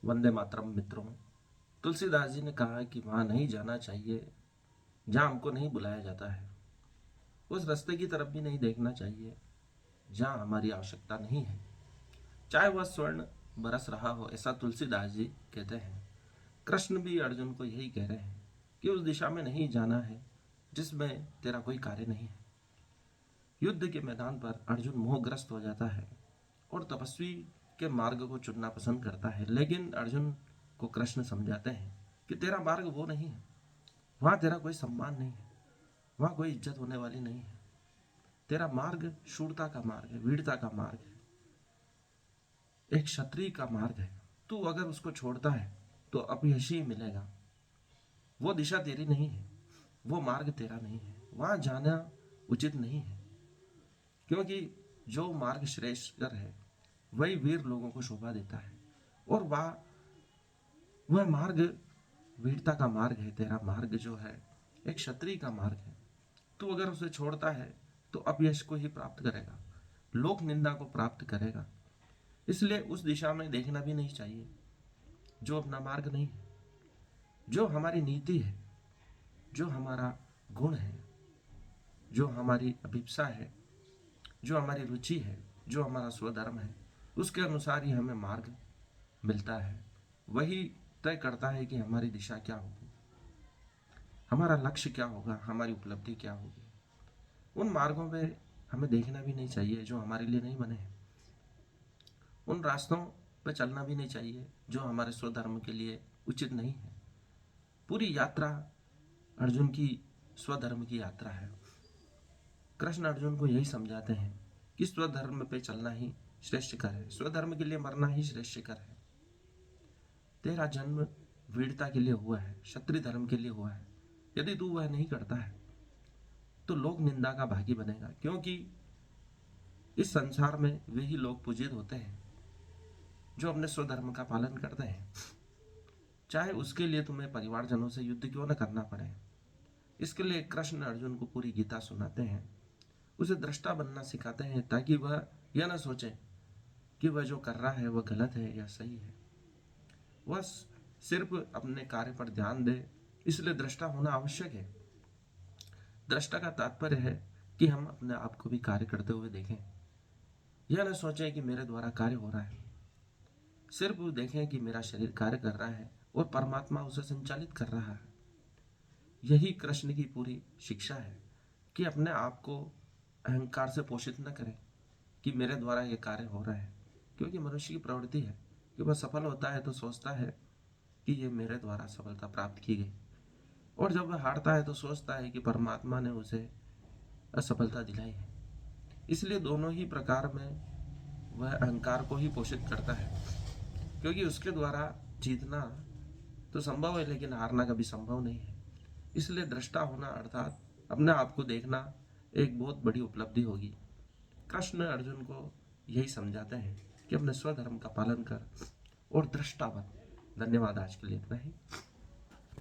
वंदे मातरम मित्रों। तुलसीदास जी ने कहा कि वहाँ नहीं जाना चाहिए जहाँ हमको नहीं बुलाया जाता है। उस रास्ते की तरफ भी नहीं देखना चाहिए जहाँ हमारी आवश्यकता नहीं है, चाहे वह स्वर्ण बरस रहा हो, ऐसा तुलसीदास जी कहते हैं। कृष्ण भी अर्जुन को यही कह रहे हैं कि उस दिशा में नहीं जाना है जिसमें तेरा कोई कार्य नहीं है। युद्ध के मैदान पर अर्जुन मोहग्रस्त हो जाता है और तपस्वी के मार्ग को चुनना पसंद करता है, लेकिन अर्जुन को कृष्ण समझाते हैं कि तेरा मार्ग वो नहीं है, वहाँ तेरा कोई सम्मान नहीं है, वहाँ कोई इज्जत होने वाली नहीं है। तेरा मार्ग शूरता का मार्ग है, वीरता का मार्ग है, एक क्षत्रिय का मार्ग है। तू अगर उसको छोड़ता है तो अपयश ही मिलेगा। वो दिशा तेरी नहीं है, वो मार्ग तेरा नहीं है, वहाँ जाना उचित नहीं है। क्योंकि जो मार्ग श्रेष्ठकर है वही वीर लोगों को शोभा देता है, और वह मार्ग वीरता का मार्ग है। तेरा मार्ग जो है एक क्षत्रिय का मार्ग है। तू अगर उसे छोड़ता है तो अपयश को ही प्राप्त करेगा, लोक निंदा को प्राप्त करेगा। इसलिए उस दिशा में देखना भी नहीं चाहिए जो अपना मार्ग नहीं है। जो हमारी नीति है, जो हमारा गुण है, जो हमारी अभिप्सा है, जो हमारी रुचि है, जो हमारा स्वधर्म है, उसके अनुसार ही हमें मार्ग मिलता है। वही तय करता है कि हमारी दिशा क्या होगी, हमारा लक्ष्य क्या होगा, हमारी उपलब्धि क्या होगी। उन मार्गों में हमें देखना भी नहीं चाहिए जो हमारे लिए नहीं बने हैं। उन रास्तों पर चलना भी नहीं चाहिए जो हमारे स्वधर्म के लिए उचित नहीं है। पूरी यात्रा अर्जुन की स्वधर्म की यात्रा है। कृष्ण अर्जुन को यही समझाते हैं कि स्वधर्म पे चलना ही श्रेष्ठकर है, स्वधर्म के लिए मरना ही श्रेष्ठकर है। तेरा जन्म वीरता के लिए हुआ है, क्षत्रिय धर्म के लिए हुआ है। यदि तू वह नहीं करता है तो लोक निंदा का भागी बनेगा, क्योंकि इस संसार में वे ही लोग पूजित होते हैं जो अपने स्वधर्म का पालन करते हैं, चाहे उसके लिए तुम्हें परिवारजनों से युद्ध क्यों न करना पड़े। इसके लिए कृष्ण अर्जुन को पूरी गीता सुनाते हैं, उसे दृष्टा बनना सिखाते हैं, ताकि वह यह न सोचे कि वह जो कर रहा है वह गलत है या सही है। वह सिर्फ अपने कार्य पर ध्यान दे। इसलिए दृष्टा होना आवश्यक है। दृष्टा का तात्पर्य है कि हम अपने आप को भी कार्य करते हुए देखें, यह न सोचें कि मेरे द्वारा कार्य हो रहा है। सिर्फ देखें कि मेरा शरीर कार्य कर रहा है और परमात्मा उसे संचालित कर रहा है। यही कृष्ण की पूरी शिक्षा है कि अपने आप को अहंकार से पोषित न करें कि मेरे द्वारा यह कार्य हो रहा है। क्योंकि मनुष्य की प्रवृत्ति है कि वह सफल होता है तो सोचता है कि ये मेरे द्वारा सफलता प्राप्त की गई, और जब वह हारता है तो सोचता है कि परमात्मा ने उसे असफलता दिलाई है। इसलिए दोनों ही प्रकार में वह अहंकार को ही पोषित करता है, क्योंकि उसके द्वारा जीतना तो संभव है लेकिन हारना कभी संभव नहीं है। इसलिए दृष्टा होना अर्थात अपने आप को देखना एक बहुत बड़ी उपलब्धि होगी। कृष्ण अर्जुन को यही समझाते हैं कि अपने स्वधर्म का पालन कर और दृष्टा बन। धन्यवाद। आज के लिए इतना ही।